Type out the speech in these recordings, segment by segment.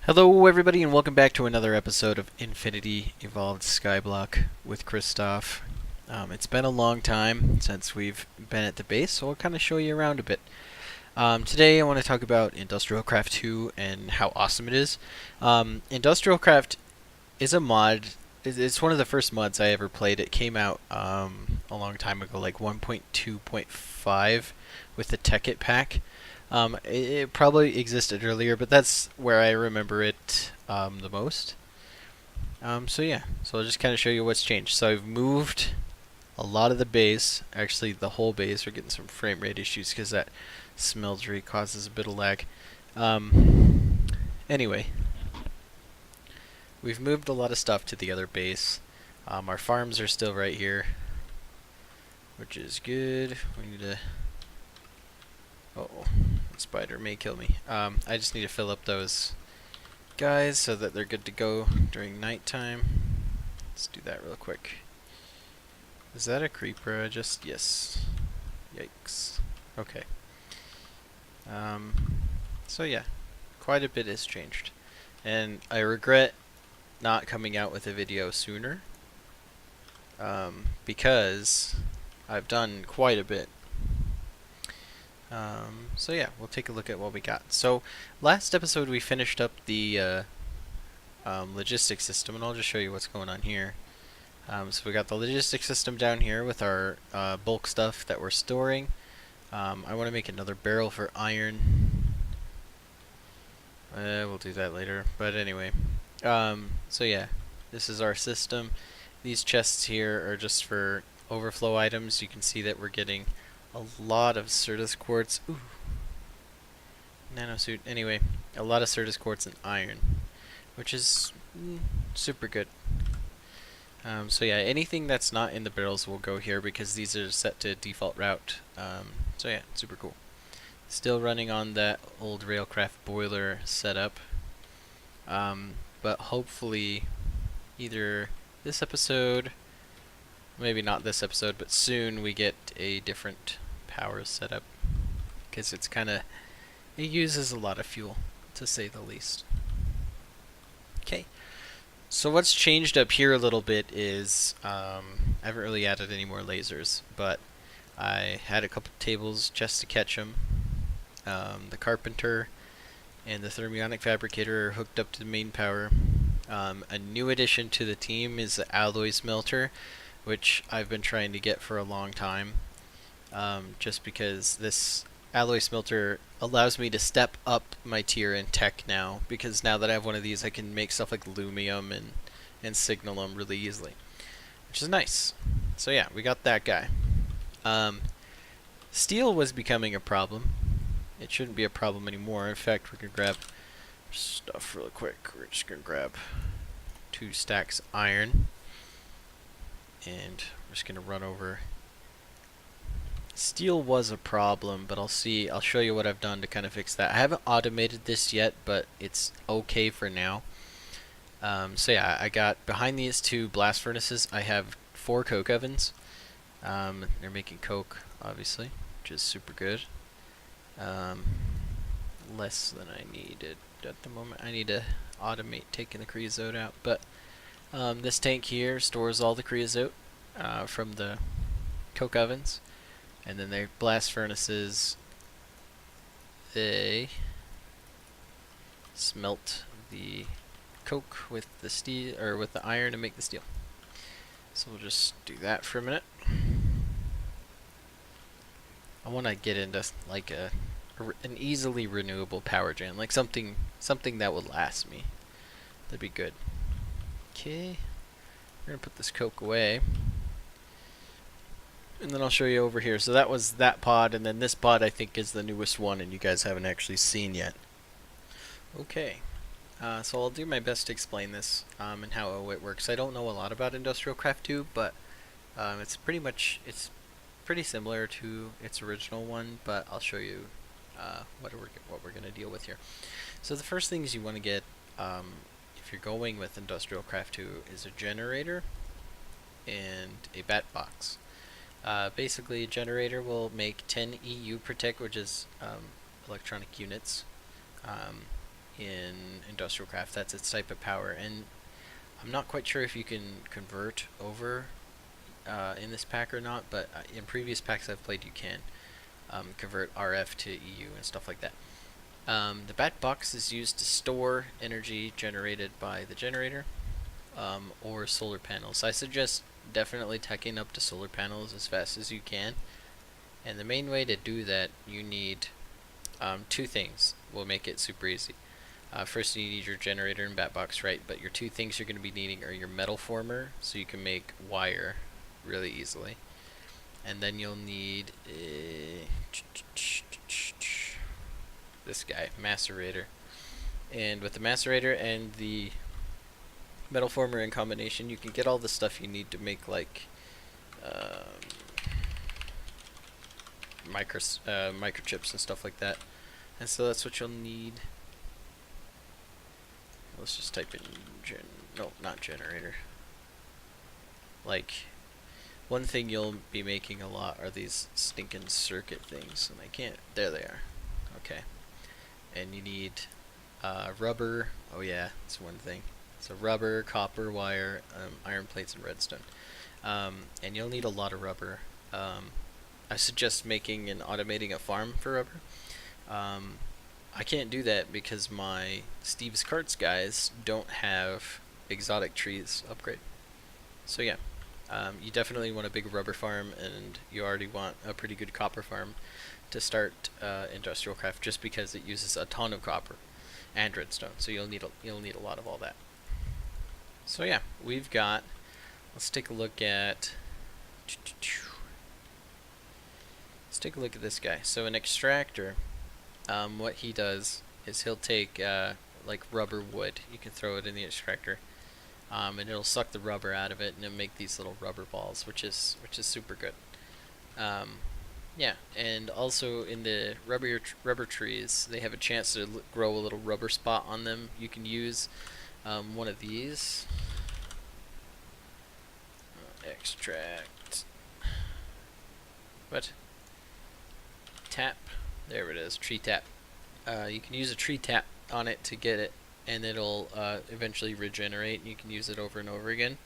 Hello everybody and welcome back to another episode of Infinity Evolved Skyblock with Christoph. It's been a long time since we've been at the base, so I'll kind of show you around a bit. Today I want to talk about Industrial Craft 2 and how awesome it is. Industrial Craft is a mod. It's one of the first mods I ever played. It came out a long time ago, like 1.2.5 with the Tech-It pack. It probably existed earlier, but that's where I remember it the most. So yeah, so I'll just kind of show you what's changed. So I've moved a lot of the base, actually the whole base. We're getting some frame rate issues because that smeltery causes a bit of lag. Anyway, we've moved a lot of stuff to the other base. Our farms are still right here, which is good. We need to... Uh-oh. Spider may kill me. I just need to fill up those guys so that they're good to go during nighttime. Let's do that real quick. Is that a creeper? Yes. Yikes. Okay. So yeah, quite a bit has changed. And I regret not coming out with a video sooner. Because I've done quite a bit. So yeah, we'll take a look at what we got. So last episode we finished up the logistics system, and I'll just show you what's going on here. So we got the logistics system down here with our bulk stuff that we're storing. I want to make another barrel for iron. We'll do that later, but anyway. So yeah, this is our system. These chests here are just for overflow items. You can see that we're getting a lot of Certus quartz. Ooh. Nanosuit. Anyway, a lot of Certus quartz and iron, which is super good. So yeah, anything that's not in the barrels will go here because these are set to default route. So yeah, super cool. Still running on that old Railcraft boiler setup. But hopefully either this episode, maybe not this episode, but soon we get a different power setup, because it's kind of, it uses a lot of fuel, to say the least. Okay, so what's changed up here a little bit is I haven't really added any more lasers, but I had a couple tables just to catch them. The carpenter and the thermionic fabricator are hooked up to the main power. A new addition to the team is the alloy smelter, which I've been trying to get for a long time. Just because this alloy smelter allows me to step up my tier in tech now, because now that I have one of these I can make stuff like lumium and signalum really easily, which is nice. So yeah, we got that guy. Steel was becoming a problem. It shouldn't be a problem anymore. In fact, we can grab stuff real quick. We're just gonna grab 2 stacks iron, and we're just gonna run over. Steel was a problem, but I'll show you what I've done to kind of fix that. I haven't automated this yet, but it's okay for now. So yeah, I got behind these 2 blast furnaces, I have 4 coke ovens. They're making coke, obviously, which is super good. Less than I needed at the moment. I need to automate taking the creosote out, but this tank here stores all the creosote from the coke ovens. And then their blast furnaces, they smelt the coke with the steel, or with the iron, to make the steel. So we'll just do that for a minute. I want to get into like an easily renewable power gen, like something that would last me. That'd be good. Okay, we're gonna put this coke away. And then I'll show you over here. So that was that pod, and then this pod I think is the newest one, and you guys haven't actually seen yet. Okay, so I'll do my best to explain this and how it works. I don't know a lot about Industrial Craft 2, but it's pretty similar to its original one. But I'll show you what we're gonna deal with here. So the first things you want to get if you're going with Industrial Craft 2 is a generator and a bat box. Basically, a generator will make 10 EU per tick, which is electronic units. in industrial craft. That's its type of power, and I'm not quite sure if you can convert over in this pack or not, but in previous packs I've played you can convert RF to EU and stuff like that. The bat box is used to store energy generated by the generator or solar panels. I suggest definitely teching up to solar panels as fast as you can, and the main way to do that, you need two things will make it super easy. First, you need your generator and bat box, right? But your two things you're going to be needing are your metal former, so you can make wire really easily, and then you'll need this guy, macerator. And with the macerator and the metal former in combination, you can get all the stuff you need to make like microchips and stuff like that. And so that's what you'll need. Let's just type in not generator. Like, one thing you'll be making a lot are these stinking circuit things, and I can't. There they are. Okay. And you need rubber. Oh yeah, that's one thing. So rubber, copper wire, iron plates, and redstone. And you'll need a lot of rubber. I suggest making and automating a farm for rubber. I can't do that because my Steve's Carts guys don't have exotic trees upgrade. So yeah, you definitely want a big rubber farm, and you already want a pretty good copper farm to start industrial craft, just because it uses a ton of copper and redstone. So you'll need a lot of all that. So yeah, we've got. Let's take a look at. Let's take a look at this guy. So an extractor. What he does is he'll take like rubber wood. You can throw it in the extractor, and it'll suck the rubber out of it, and it'll make these little rubber balls, which is super good. Yeah, and also in the rubber trees, they have a chance to grow a little rubber spot on them. You can use one of these. Extract. What? Tap. There it is, tree tap. You can use a tree tap on it to get it, and it'll eventually regenerate, and you can use it over and over again.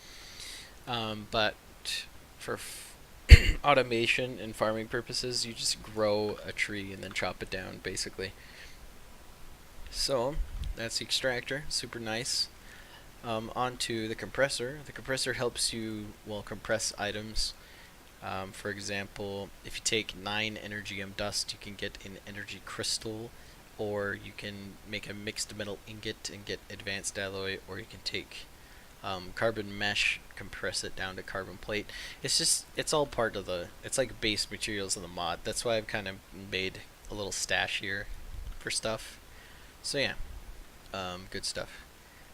But for automation and farming purposes, you just grow a tree and then chop it down, basically. So that's the extractor, super nice. Onto the compressor. The compressor helps you, well, compress items. For example, if you take 9 energium dust, you can get an energy crystal, or you can make a mixed metal ingot and get advanced alloy, or you can take carbon mesh, compress it down to carbon plate. It's all part of it's like base materials in the mod. That's why I've kind of made a little stash here for stuff. So yeah, good stuff.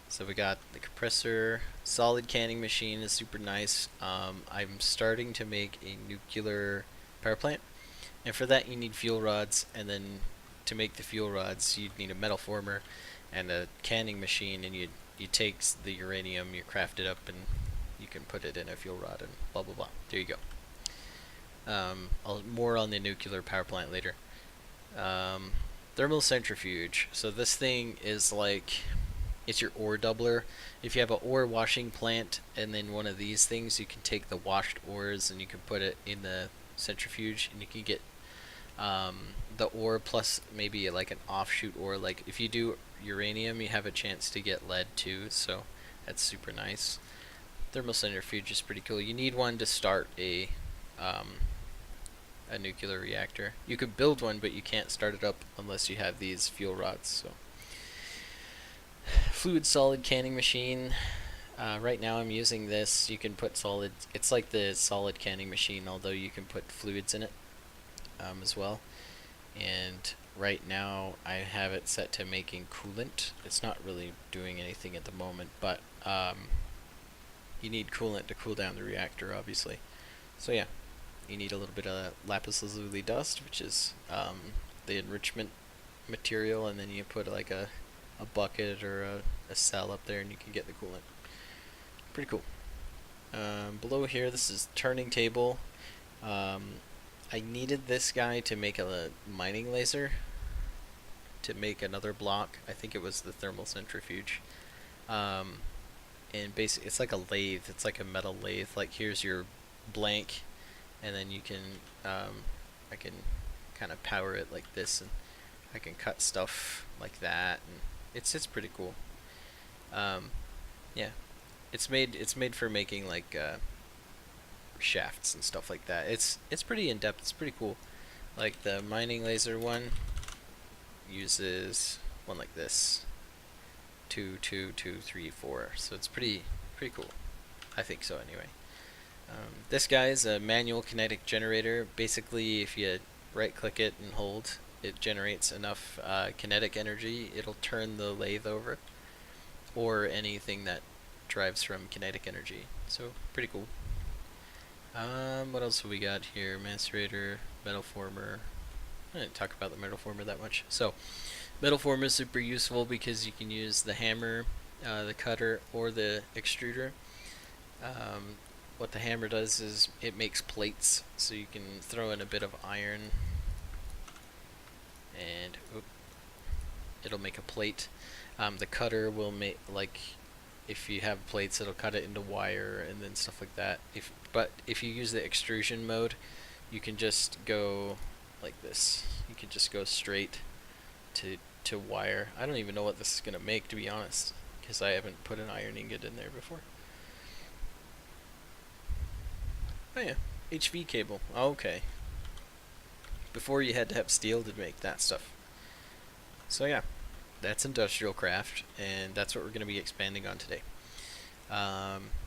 So we got the compressor. Solid canning machine is super nice. I'm starting to make a nuclear power plant, and for that you need fuel rods, and then to make the fuel rods you'd need a metal former and a canning machine, and you take the uranium, you craft it up, and you can put it in a fuel rod, and blah blah blah. There you go. More on the nuclear power plant later. Thermal centrifuge. So this thing is like, it's your ore doubler. If you have an ore washing plant and then one of these things, you can take the washed ores and you can put it in the centrifuge, and you can get the ore plus maybe like an offshoot ore. Like if you do uranium, you have a chance to get lead too, so that's super nice. Thermal centrifuge is pretty cool. You need one to start a nuclear reactor. You could build one, but you can't start it up unless you have these fuel rods. So fluid solid canning machine. Right now I'm using this. You can put solid. It's like the solid canning machine, although you can put fluids in it as well. And right now I have it set to making coolant. It's not really doing anything at the moment, but you need coolant to cool down the reactor, obviously. So yeah, you need a little bit of lapis lazuli dust, which is the enrichment material, and then you put like a bucket or a cell up there, and you can get the coolant. Pretty cool. Below here, this is turning table. I needed this guy to make a mining laser, to make another block. I think it was the thermal centrifuge. And basically, it's like a lathe. It's like a metal lathe. Like, here's your blank, and then you can, I can kind of power it like this, and I can cut stuff like that, and it's pretty cool. Yeah, it's made for making like shafts and stuff like that. It's pretty in depth. It's pretty cool. Like the mining laser one uses one like this, 2, 2, 2, 3, 4. So it's pretty cool. I think so anyway. This guy is a manual kinetic generator. Basically, if you right click it and hold, it generates enough kinetic energy. It'll turn the lathe over, or anything that drives from kinetic energy. So pretty cool. What else have we got here? Macerator, metal former. I didn't talk about the metal former that much. So metal former is super useful because you can use the hammer, the cutter, or the extruder. What the hammer does is it makes plates, so you can throw in a bit of iron and it'll make a plate. The cutter will make, like, if you have plates, it'll cut it into wire and then stuff like that. But if you use the extrusion mode, you can just go like this. You can just go straight to wire. I don't even know what this is gonna make, to be honest, because I haven't put an iron ingot in there before. Oh yeah, HV cable. Okay. Before you had to have steel to make that stuff. So yeah, that's industrial craft, and that's what we're going to be expanding on today.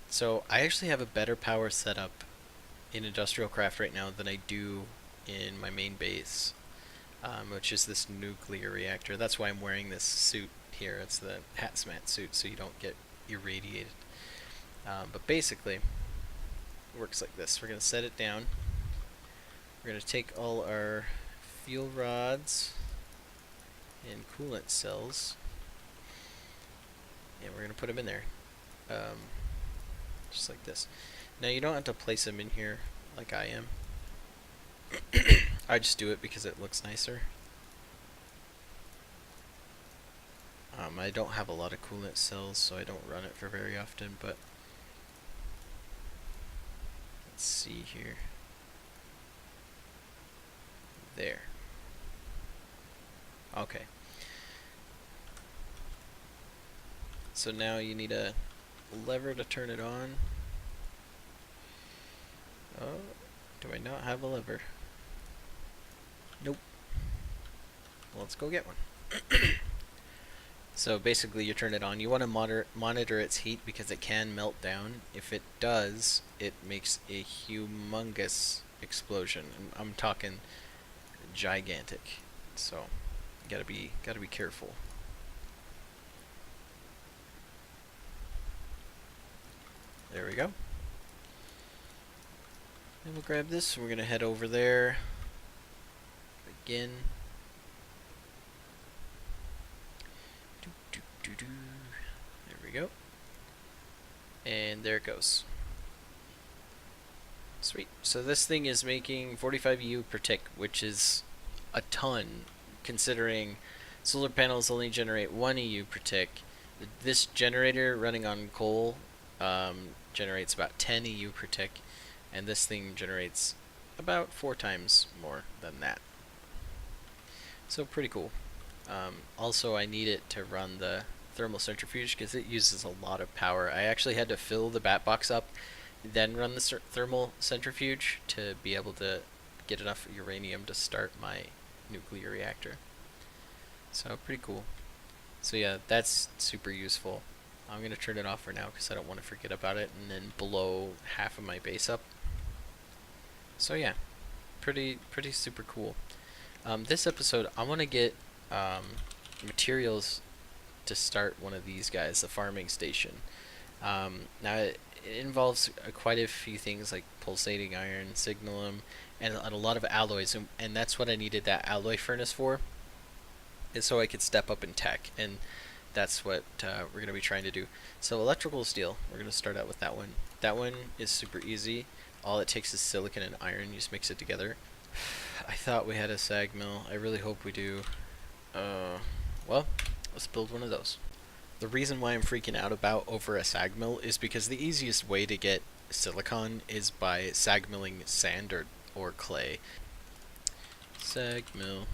So I actually have a better power setup in industrial craft right now than I do in my main base, which is this nuclear reactor. That's why I'm wearing this suit here. It's the hazmat suit, so you don't get irradiated. But basically, it works like this. We're going to set it down. We're going to take all our fuel rods and coolant cells, and we're going to put them in there, just like this. Now you don't have to place them in here like I am. I just do it because it looks nicer. I don't have a lot of coolant cells, so I don't run it for very often, but let's see here. There. Okay. So now you need a lever to turn it on. Oh, do I not have a lever? Nope. Well, let's go get one. So basically you turn it on. You want to monitor its heat because it can melt down. If it does, it makes a humongous explosion. I'm talking gigantic. So gotta be careful. There we go. And we'll grab this, and we're gonna head over there again. There we go. And there it goes. Sweet. So this thing is making 45 EU per tick, which is a ton, considering solar panels only generate 1 EU per tick. This generator running on coal generates about 10 EU per tick, and this thing generates about 4 times more than that. So pretty cool. Also, I need it to run the thermal centrifuge because it uses a lot of power. I actually had to fill the bat box up, then run the thermal centrifuge to be able to get enough uranium to start my nuclear reactor. So pretty cool. So yeah, that's super useful. I'm gonna turn it off for now because I don't want to forget about it and then blow half of my base up. So yeah, pretty super cool. This episode, I want to get materials to start one of these guys, the farming station. Now it involves quite a few things like pulsating iron, signalum, and a lot of alloys, and that's what I needed that alloy furnace for, is so I could step up in tech, and that's what we're going to be trying to do. So electrical steel, we're going to start out with that one. That one is super easy. All it takes is silicon and iron. You just mix it together. I thought we had a sag mill. I really hope we do. Well, let's build one of those. The reason why I'm freaking out about over a sag mill is because the easiest way to get silicon is by sag milling sand or clay. Sag mill.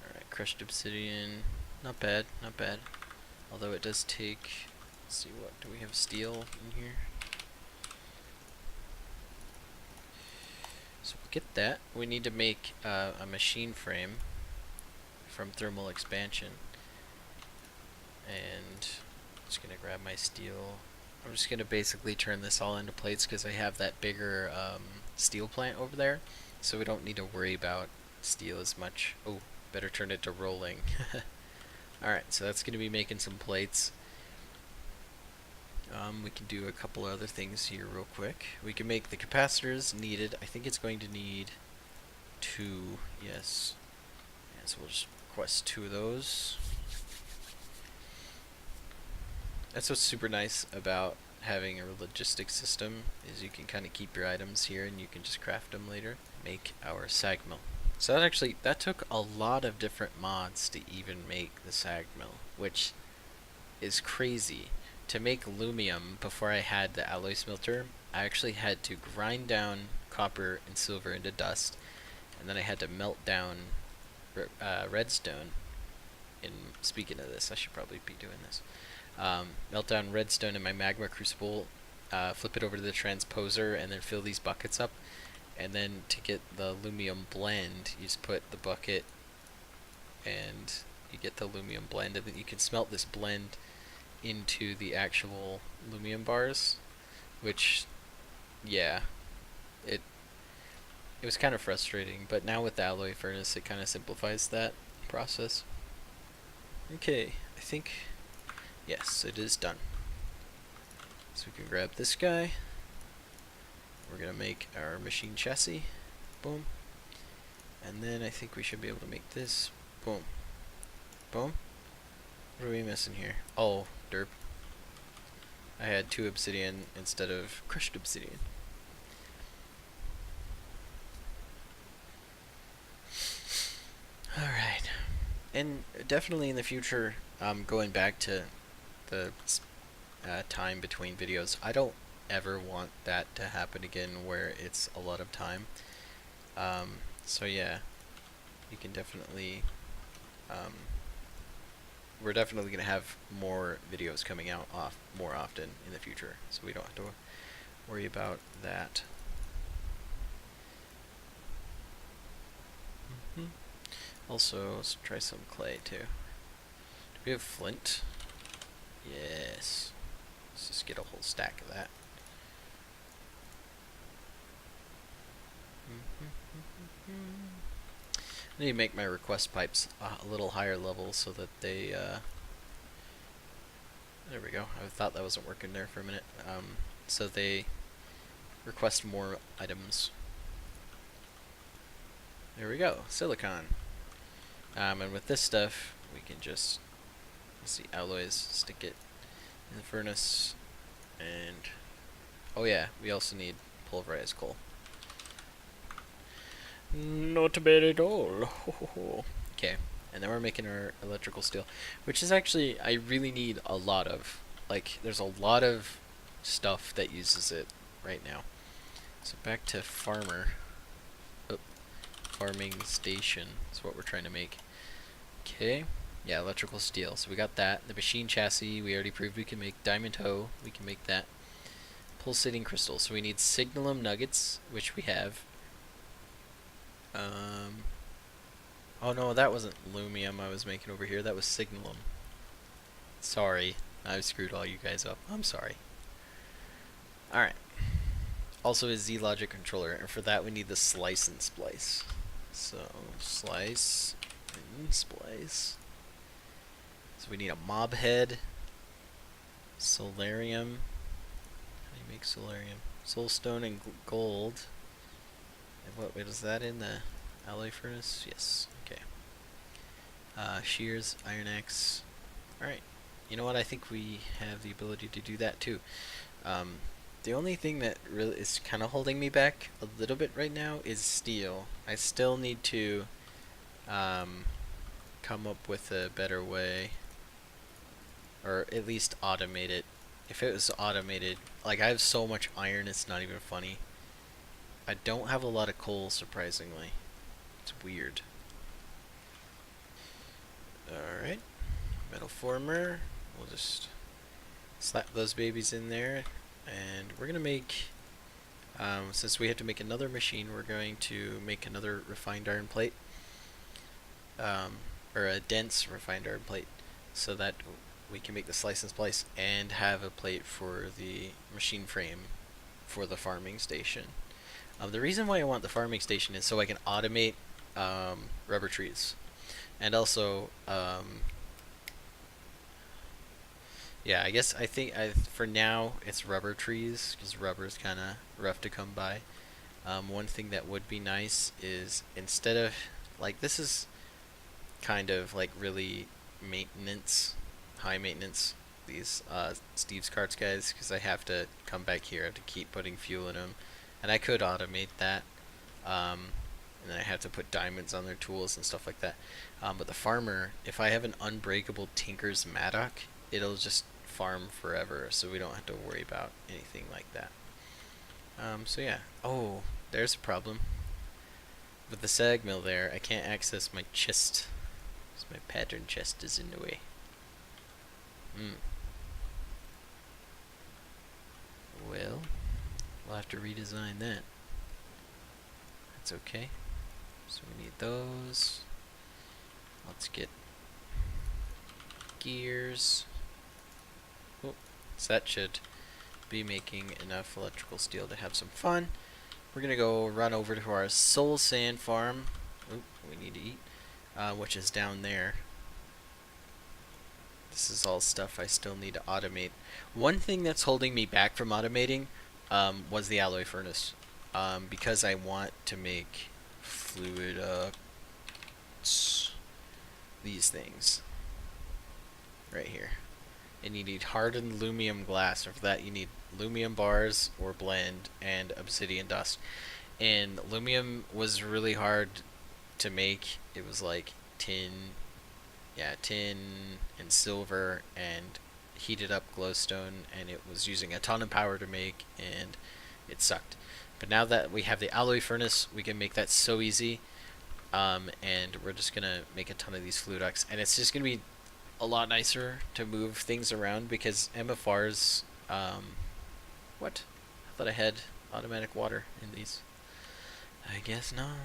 Alright, crushed obsidian. Not bad, not bad. Although it does take... Let's see, what do we have? Steel in here? So we'll get that. We need to make a machine frame from thermal expansion. And I'm just going to grab my steel. I'm just going to basically turn this all into plates because I have that bigger steel plant over there. So we don't need to worry about steel as much. Oh, better turn it to rolling. Alright, so that's going to be making some plates. We can do a couple other things here real quick. We can make the capacitors needed. I think it's going to need 2, yes. And so we'll just request 2 of those. That's what's super nice about having a logistics system, is you can kind of keep your items here and you can just craft them later. Make our sag mill. So that took a lot of different mods to even make the sag mill, which is crazy. To make aluminum, before I had the alloy smelter, I actually had to grind down copper and silver into dust, and then I had to melt down redstone. And speaking of this, I should probably be doing this. Melt down redstone in my magma crucible, flip it over to the transposer, and then fill these buckets up. And then to get the aluminum blend, you just put the bucket and you get the aluminum blend, and then you can smelt this blend into the actual aluminum bars, which, yeah, it was kind of frustrating, but now with the alloy furnace it kind of simplifies that process. Okay, I think, yes, it is done. So we can grab this guy. We're gonna make our machine chassis. Boom. And then I think we should be able to make this. Boom. Boom. What are we missing here? Oh, derp. I had 2 obsidian instead of crushed obsidian. Alright. And definitely in the future, going back to the time between videos, I don't ever want that to happen again where it's a lot of time. So yeah, you can definitely... we're definitely going to have more videos coming out more often in the future, so we don't have to worry about that. Also, let's try some clay too. Do we have flint? Yes. Let's just get a whole stack of that. I need to make my request pipes a little higher level so that they, there we go. I thought that wasn't working there for a minute. So they request more items. There we go, silicon. And with this stuff, we can just, let's see, alloys, stick it in the furnace, and, oh yeah, we also need pulverized coal. Not bad at all. Okay, and then we're making our electrical steel, which is actually, I really need a lot of. Like, there's a lot of stuff that uses it right now. So back to farmer. Oh, farming station is what we're trying to make. Okay, yeah, electrical steel. So we got that. The machine chassis, we already proved we can make. Diamond hoe, we can make that. Pulsating crystal. So we need signalum nuggets, which we have. Oh no, that wasn't lumium I was making over here. That was signalum. Sorry, I screwed all you guys up. I'm sorry. Alright. Also a Z-Logic controller, and for that we need the slice and splice. So, slice and splice. So we need a mob head. Solarium. How do you make solarium? Soulstone and gold. And what is that in the alloy furnace? Yes. Okay. Shears, iron axe. Alright. You know what? I think we have the ability to do that too. The only thing that really is kind of holding me back a little bit right now is steel. I still need to come up with a better way, or at least automate it. If it was automated, like I have so much iron, it's not even funny. I don't have a lot of coal, surprisingly. It's weird. Alright, metal former. We'll just slap those babies in there, and we're gonna make, since we have to make another machine, we're going to make another refined iron plate, or a dense refined iron plate, so that we can make the slice and splice and have a plate for the machine frame for the farming station. The reason why I want the farming station is so I can automate rubber trees, and also yeah, I think for now it's rubber trees because rubber is kind of rough to come by. One thing that would be nice is, instead of, like, this is kind of like really high maintenance, these Steve's carts, guys, because I have to come back here to keep putting fuel in them, and I could automate that, and then I have to put diamonds on their tools and stuff like that. But the farmer, if I have an unbreakable Tinker's Mattock, it'll just farm forever, so we don't have to worry about anything like that. So yeah. Oh, there's a problem. With the sag mill there, I can't access my chest, because my pattern chest is in the way. Well, we'll have to redesign that. That's okay. So we need those. Let's get gears. Oh, so that should be making enough electrical steel to have some fun. We're gonna go run over to our soul sand farm. Oop, we need to eat, which is down there. This is all stuff I still need to automate. One thing that's holding me back from automating was the alloy furnace, because I want to make fluid these things right here, and you need hardened aluminum glass, or for that you need aluminum bars or blend and obsidian dust. And aluminum was really hard to make. It was like tin and silver and heated up glowstone, and it was using a ton of power to make, and it sucked. But now that we have the alloy furnace, we can make that so easy, and we're just gonna make a ton of these flue ducts, and it's just gonna be a lot nicer to move things around, because MFRs, what? I thought I had automatic water in these. I guess not.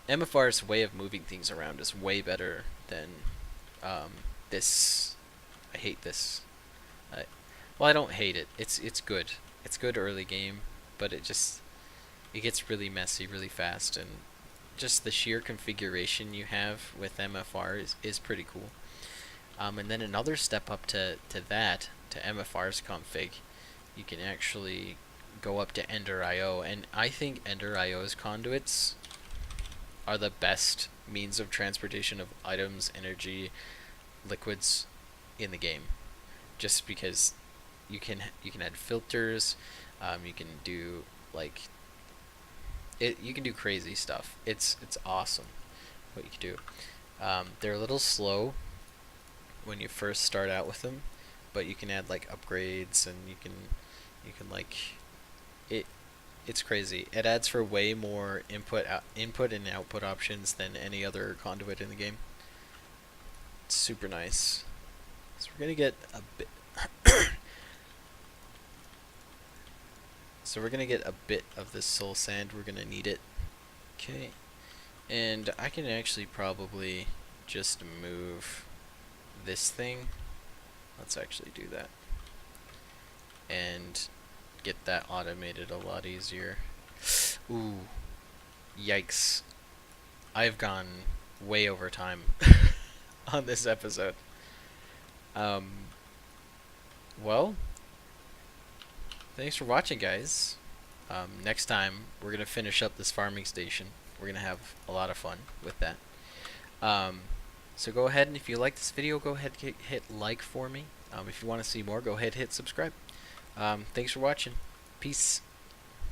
MFR's way of moving things around is way better than this. I hate this. Well, I don't hate it. It's good. It's good early game, but it gets really messy really fast, and just the sheer configuration you have with MFR is pretty cool. And then another step up to MFR's config, you can actually go up to Ender IO, and I think Ender IO's conduits are the best means of transportation of items, energy, liquids in the game, just because you can add filters, you can do you can do crazy stuff. It's awesome what you can do. They're a little slow when you first start out with them, but you can add like upgrades, and you can it's crazy. It adds for way more input and output options than any other conduit in the game. It's super nice. So we're gonna get a bit so we're gonna get a bit of this soul sand. We're gonna need it. Okay. And I can actually probably just move this thing. Let's actually do that. And get that automated a lot easier. Ooh. Yikes. I've gone way over time on this episode. Well, thanks for watching, guys. Next time, we're going to finish up this farming station. We're going to have a lot of fun with that. So go ahead, and if you like this video, go ahead and hit like for me. If you want to see more, go ahead and hit subscribe. Thanks for watching. Peace.